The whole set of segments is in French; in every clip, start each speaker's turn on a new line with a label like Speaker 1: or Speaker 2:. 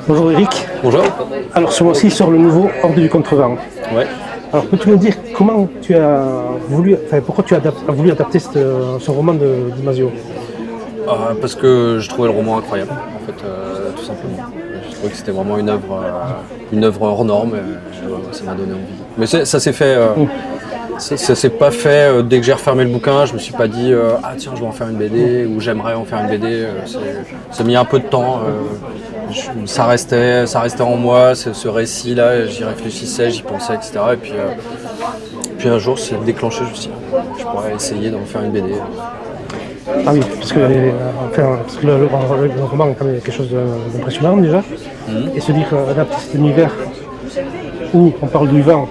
Speaker 1: Bonjour Eric.
Speaker 2: Bonjour.
Speaker 1: Alors ce mois-ci sort le nouveau Horde du Contrevent.
Speaker 2: Ouais.
Speaker 1: Alors peux-tu me dire comment tu as voulu, pourquoi tu as voulu adapter ce roman de Damasio?
Speaker 2: Parce que je trouvais le roman incroyable, en fait, tout simplement. Je trouvais que c'était vraiment une œuvre hors norme, et ça m'a donné envie. Mais ça s'est fait, ça s'est pas fait dès que j'ai refermé le bouquin. Je me suis pas dit ah tiens je vais en faire une BD ou j'aimerais en faire une BD. Ça a mis un peu de temps. Ça restait en moi, ce récit-là. J'y réfléchissais, j'y pensais, etc. Et puis un jour c'est déclenché. Je me suis dit je pourrais essayer d'en faire une BD.
Speaker 1: Ah oui, parce que le roman est quand même quelque chose d'impressionnant déjà. Et se dire adapter cet univers où on parle du vent,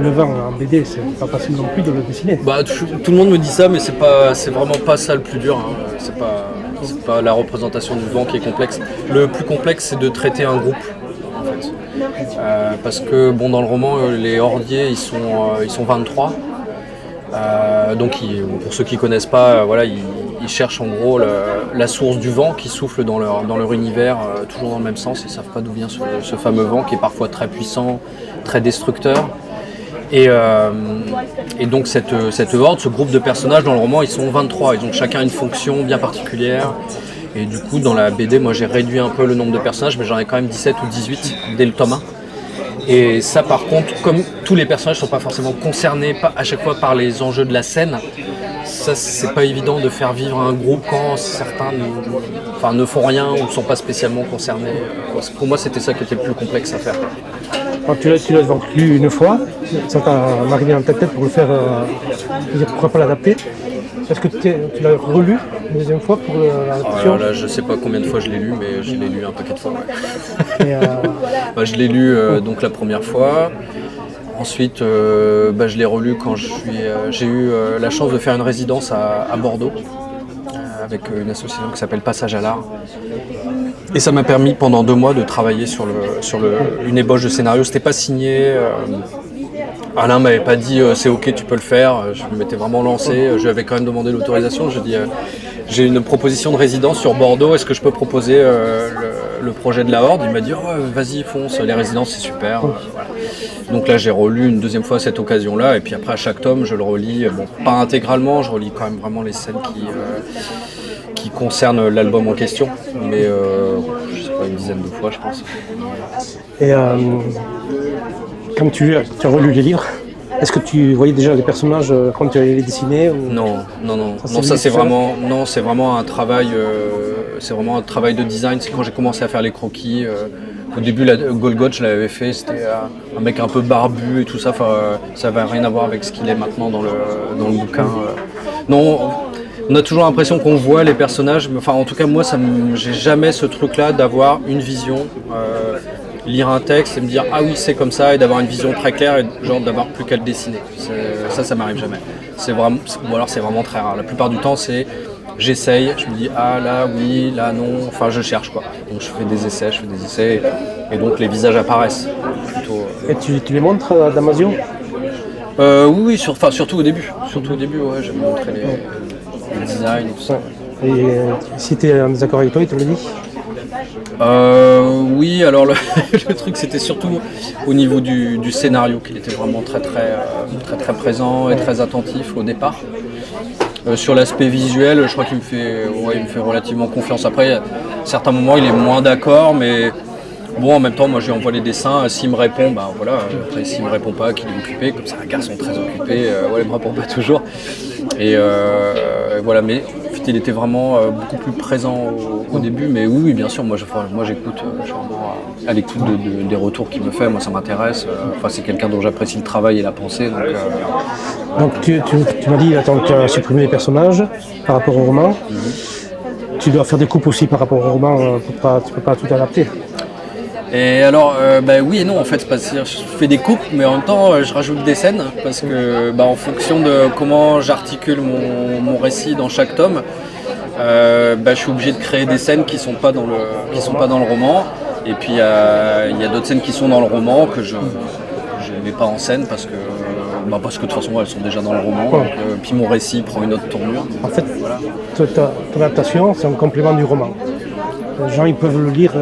Speaker 1: le vent en BD, c'est pas facile non plus de le dessiner.
Speaker 2: Bah, tout le monde me dit ça, mais c'est vraiment pas ça le plus dur. Hein. C'est pas la représentation du vent qui est complexe. Le plus complexe, c'est de traiter un groupe, en fait. Parce que bon, dans le roman, les hordiers, ils sont 23. Donc, pour ceux qui connaissent pas, voilà, ils cherchent en gros la source du vent qui souffle dans leur univers, toujours dans le même sens. Ils savent pas d'où vient ce fameux vent qui est parfois très puissant, très destructeur. Et donc cette horde, ce groupe de personnages dans le roman, ils sont 23, ils ont chacun une fonction bien particulière. Et du coup dans la BD, moi j'ai réduit un peu le nombre de personnages, mais j'en ai quand même 17 ou 18 dès le tome 1. Et ça par contre, comme tous les personnages ne sont pas forcément concernés à chaque fois par les enjeux de la scène, ça c'est pas évident de faire vivre un groupe quand certains ne font rien ou ne sont pas spécialement concernés. Pour moi c'était ça qui était le plus complexe à faire.
Speaker 1: Alors, tu l'as donc lu une fois, ça t'a mariné dans ta tête pour le faire, pourquoi pas l'adapter. Est-ce que tu l'as relu une deuxième fois pour l'adaptation?
Speaker 2: Là, je sais pas combien de fois je l'ai lu, mais je l'ai lu un paquet de fois. Ouais. Je l'ai lu donc la première fois. Ensuite, je l'ai relu quand j'ai eu la chance de faire une résidence à Bordeaux avec une association qui s'appelle Passage à l'art. Et ça m'a permis pendant 2 mois de travailler sur une ébauche de scénario. C'était pas signé. Alain m'avait pas dit c'est ok tu peux le faire. Je m'étais vraiment lancé. Je lui avais quand même demandé l'autorisation. Je lui ai dit j'ai une proposition de résidence sur Bordeaux. Est-ce que je peux proposer le projet de la Horde? Il m'a dit vas-y fonce. Les résidences c'est super. Voilà. Donc là j'ai relu une deuxième fois à cette occasion-là. Et puis après à chaque tome je le relis. Bon pas intégralement. Je relis quand même vraiment les scènes qui concerne l'album en question, mais je sais pas, une dizaine de fois je pense.
Speaker 1: Et quand tu as relu les livres, est-ce que tu voyais déjà les personnages quand tu les dessinais ou...
Speaker 2: Non, c'est vraiment un travail, de design. C'est quand j'ai commencé à faire les croquis. Au début, Golgoth, je l'avais fait, c'était un mec un peu barbu et tout ça. Ça n'avait rien à voir avec ce qu'il est maintenant dans le bouquin. Non. On a toujours l'impression qu'on voit les personnages, mais en tout cas moi j'ai jamais ce truc-là d'avoir une vision, lire un texte et me dire ah oui c'est comme ça et d'avoir une vision très claire et genre d'avoir plus qu'à le dessiner. Ça m'arrive jamais. Ou alors c'est vraiment très rare. La plupart du temps c'est j'essaye, je me dis ah là oui, là non, je cherche quoi. Donc je fais des essais et donc les visages apparaissent plutôt.
Speaker 1: Et tu les montres à Damasio?
Speaker 2: Oui, surtout au début. Surtout au début, ouais, j'aime montrer le design et tout ça.
Speaker 1: Et si tu es en désaccord avec toi, il te le dit?
Speaker 2: Oui, alors le truc c'était surtout au niveau du scénario qu'il était vraiment très présent et très attentif au départ. Sur l'aspect visuel, je crois qu'il me fait relativement confiance. Après, à certains moments il est moins d'accord, mais bon en même temps moi je lui envoie les dessins, s'il me répond, voilà, après s'il me répond pas, qu'il est occupé, comme c'est un garçon très occupé, il me répond pas toujours. Et voilà, mais il était vraiment beaucoup plus présent au début, mais oui bien sûr, moi j'écoute, je suis vraiment à l'écoute des retours qu'il me fait, moi ça m'intéresse, c'est quelqu'un dont j'apprécie le travail et la pensée.
Speaker 1: Donc tu m'as dit, tu as supprimé les personnages par rapport au roman, tu dois faire des coupes aussi par rapport au roman, tu peux pas tout adapter.
Speaker 2: Et alors, oui et non en fait, je fais des coupes, mais en même temps je rajoute des scènes parce que en fonction de comment j'articule mon récit dans chaque tome, je suis obligé de créer des scènes qui sont pas dans le roman. Et puis il y a d'autres scènes qui sont dans le roman que je mets pas en scène parce que de toute façon elles sont déjà dans le roman. Donc, puis mon récit prend une autre tournure.
Speaker 1: En fait, voilà. Ton adaptation c'est un complément du roman. Les gens ils peuvent le lire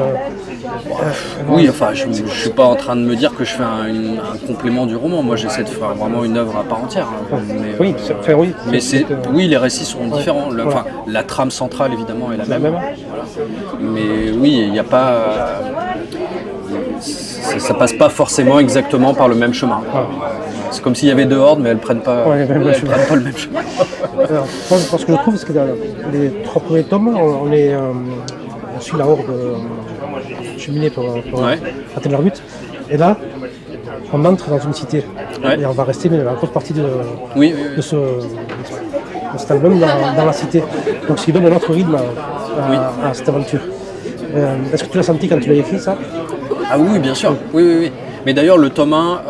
Speaker 2: Oui, enfin, je ne suis pas en train de me dire que je fais un complément du roman. Moi, j'essaie de faire vraiment une œuvre à part entière. Mais,
Speaker 1: Oui, oui.
Speaker 2: mais oui, les récits sont différents. Enfin, la trame centrale, évidemment, est la même. Voilà. Mais oui, il n'y a pas... ça passe pas forcément exactement par le même chemin. C'est comme s'il y avait deux hordes, mais elles prennent pas, prennent pas le même chemin.
Speaker 1: Alors, moi, ce que je trouve, c'est que dans les 3 premiers tomes, on suit la horde cheminée pour atteindre leur but. Et là, on entre dans une cité. Et on va rester la grosse partie de cet album dans la cité. Donc, ce qui donne un autre rythme à cette aventure. Est-ce que tu l'as senti quand tu l'as écrit, ça?
Speaker 2: Ah oui, bien sûr. Oui. Mais d'ailleurs, le tome 1,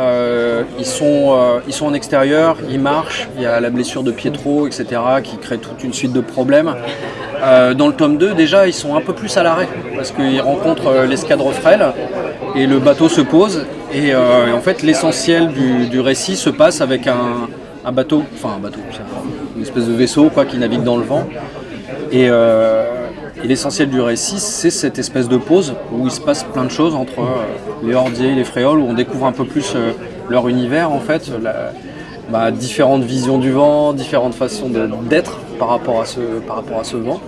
Speaker 2: ils sont en extérieur, ils marchent, il y a la blessure de Pietro, etc., qui crée toute une suite de problèmes. Dans le tome 2, déjà, ils sont un peu plus à l'arrêt, parce qu'ils rencontrent l'escadre frêle, et le bateau se pose, et en fait, l'essentiel du récit se passe avec un bateau, une espèce de vaisseau qui navigue dans le vent. Et l'essentiel du récit, c'est cette espèce de pause où il se passe plein de choses entre les Hordiers et les Fréoles, où on découvre un peu plus leur univers, en fait, différentes visions du vent, différentes façons d'être par rapport à ce vent.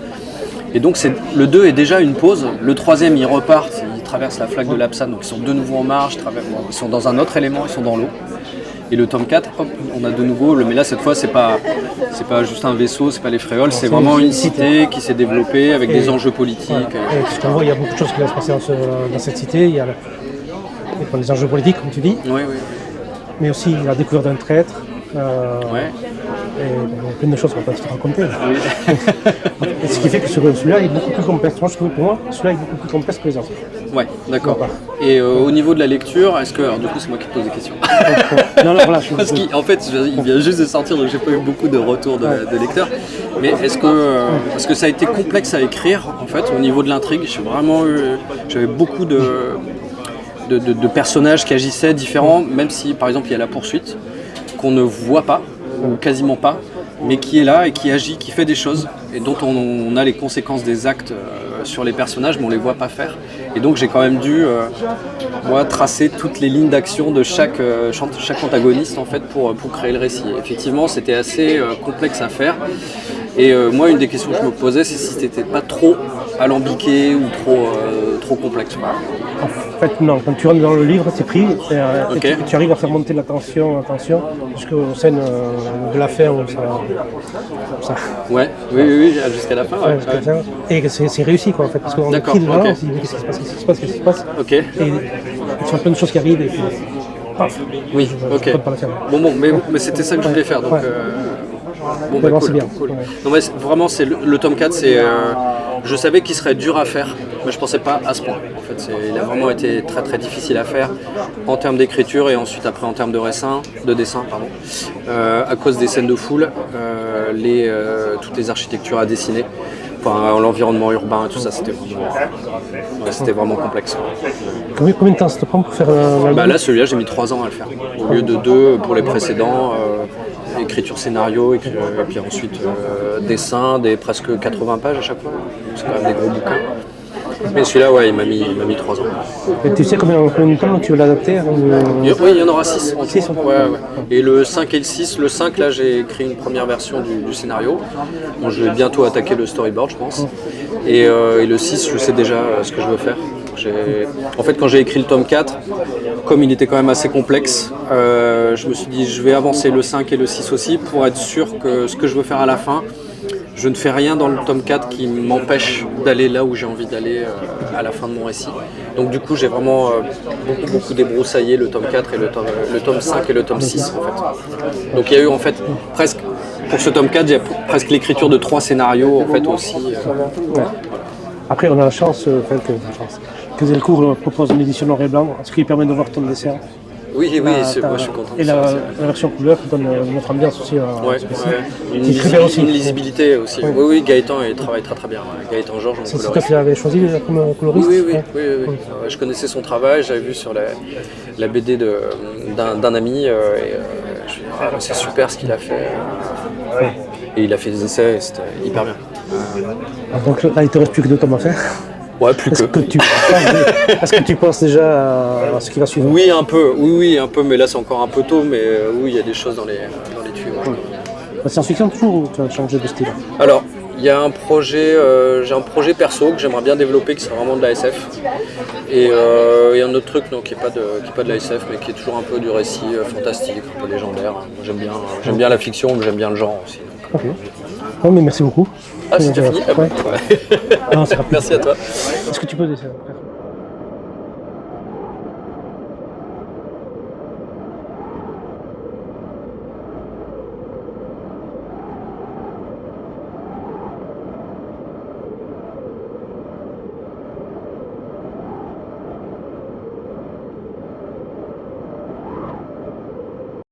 Speaker 2: Et donc le 2 est déjà une pause. Le 3e, ils repartent, ils traversent la flaque de Lapsane, donc ils sont de nouveau en marche, ils sont dans un autre élément, ils sont dans l'eau. Et le tome 4, hop, on a de nouveau, mais là cette fois c'est pas juste un vaisseau, c'est pas les Fréoles, c'est vraiment une cité qui s'est développée avec des enjeux politiques.
Speaker 1: Il y a beaucoup de choses qui vont se passer dans cette cité, il y a des enjeux politiques comme tu dis, mais aussi la découverte d'un traître, et plein de choses qu'on va pas te raconter. Et ce qui fait que celui-là est beaucoup plus complexe. Moi je trouve pour moi, celui-là est beaucoup plus complexe que les autres.
Speaker 2: Ouais, d'accord. Et au niveau de la lecture, est-ce que... Alors du coup c'est moi qui te pose des questions. Parce qu'en fait, il vient juste de sortir, donc j'ai pas eu beaucoup de retours de lecteurs. Mais est-ce que ça a été complexe à écrire, en fait, au niveau de l'intrigue? J'avais beaucoup de personnages qui agissaient différents, même si, par exemple, il y a la poursuite, qu'on ne voit pas, ou quasiment pas, mais qui est là et qui agit, qui fait des choses, et dont on a les conséquences des actes sur les personnages, mais on ne les voit pas faire. Et donc j'ai quand même dû tracer toutes les lignes d'action de chaque antagoniste en fait, pour créer le récit. Et effectivement, c'était assez complexe à faire. Et moi, une des questions que je me posais, c'est si c'était pas trop alambiqué ou trop complexe.
Speaker 1: En fait, non, quand tu rentres dans le livre, c'est pris, et tu arrives à faire monter la tension jusqu'aux scènes de la fin où ça...
Speaker 2: Oui, jusqu'à la fin.
Speaker 1: Et c'est réussi, quoi, en fait, parce qu'on est pris dedans, on se dit qu'est-ce qui se passe. Et il y a plein de choses qui arrivent, et puis paf.
Speaker 2: Oui, ok. Bon, mais c'était ça que je voulais faire, donc... cool,
Speaker 1: c'est bien.
Speaker 2: Cool. Non, mais vraiment, c'est le tome 4, je savais qu'il serait dur à faire, mais je pensais pas à ce point. En fait, il a vraiment été très très difficile à faire en termes d'écriture et ensuite après en termes de dessin, à cause des scènes de foule, toutes les architectures à dessiner. Enfin, l'environnement urbain et tout ça, c'était vraiment complexe.
Speaker 1: Combien de temps ça te prend pour faire l'album?
Speaker 2: Là, celui-là, j'ai mis 3 ans à le faire, au lieu de 2 pour les précédents. Écriture scénario, et puis ensuite dessin, des presque 80 pages à chaque fois. C'est quand même des gros bouquins. Mais celui-là, il m'a mis 3 ans.
Speaker 1: Et tu sais combien de temps tu veux l'adapter?
Speaker 2: Oui, il y en aura 6. Et le 5 et le 6, le 5, là, j'ai écrit une première version du scénario. Donc, je vais bientôt attaquer le storyboard, je pense. Et le 6, je sais déjà ce que je veux faire. En fait, quand j'ai écrit le tome 4, comme il était quand même assez complexe, je me suis dit je vais avancer le 5 et le 6 aussi pour être sûr que ce que je veux faire à la fin, je ne fais rien dans le tome 4 qui m'empêche d'aller là où j'ai envie d'aller à la fin de mon récit. Donc du coup, j'ai vraiment beaucoup débroussaillé le tome 4 et le tome 5 et le tome 6 en fait. Donc il y a eu en fait presque, pour ce tome 4, il y a presque l'écriture de 3 scénarios en fait aussi.
Speaker 1: Après, on a la chance, que Delcourt propose une édition noir et blanc, ce qui permet de voir ton dessin.
Speaker 2: Oui, moi je suis content.
Speaker 1: Et la version couleur donne notre ambiance aussi.
Speaker 2: Une lisibilité aussi. Oui, Gaëtan il travaille très très bien. Gaëtan Georges,
Speaker 1: c'est toi qui l'avais choisi comme coloriste?
Speaker 2: Oui. Je connaissais son travail, j'avais vu sur la BD d'un ami, et je me suis dit, c'est super ce qu'il a fait. Et il a fait des essais et c'était hyper bien.
Speaker 1: Donc là, il ne te reste plus que 2 tomes à faire.
Speaker 2: Ouais, plus
Speaker 1: Est-ce
Speaker 2: que.
Speaker 1: que tu penses déjà à ce qui va suivre?
Speaker 2: Oui, un peu, mais là c'est encore un peu tôt, mais oui, il y a des choses dans les tuyaux. Ouais.
Speaker 1: La science-fiction toujours ou tu as changé de style?
Speaker 2: Alors, il y a un projet, j'ai un projet perso que j'aimerais bien développer qui serait vraiment de la SF. Et il y a un autre truc non, qui est pas de la SF, mais qui est toujours un peu du récit fantastique, un peu légendaire. Moi, j'aime bien la fiction, mais j'aime bien le genre aussi.
Speaker 1: Ok. Non, mais merci beaucoup.
Speaker 2: Ah, c'est déjà fini?
Speaker 1: Ouais. Non, c'est rapide.
Speaker 2: Merci à toi.
Speaker 1: Est-ce que tu peux faire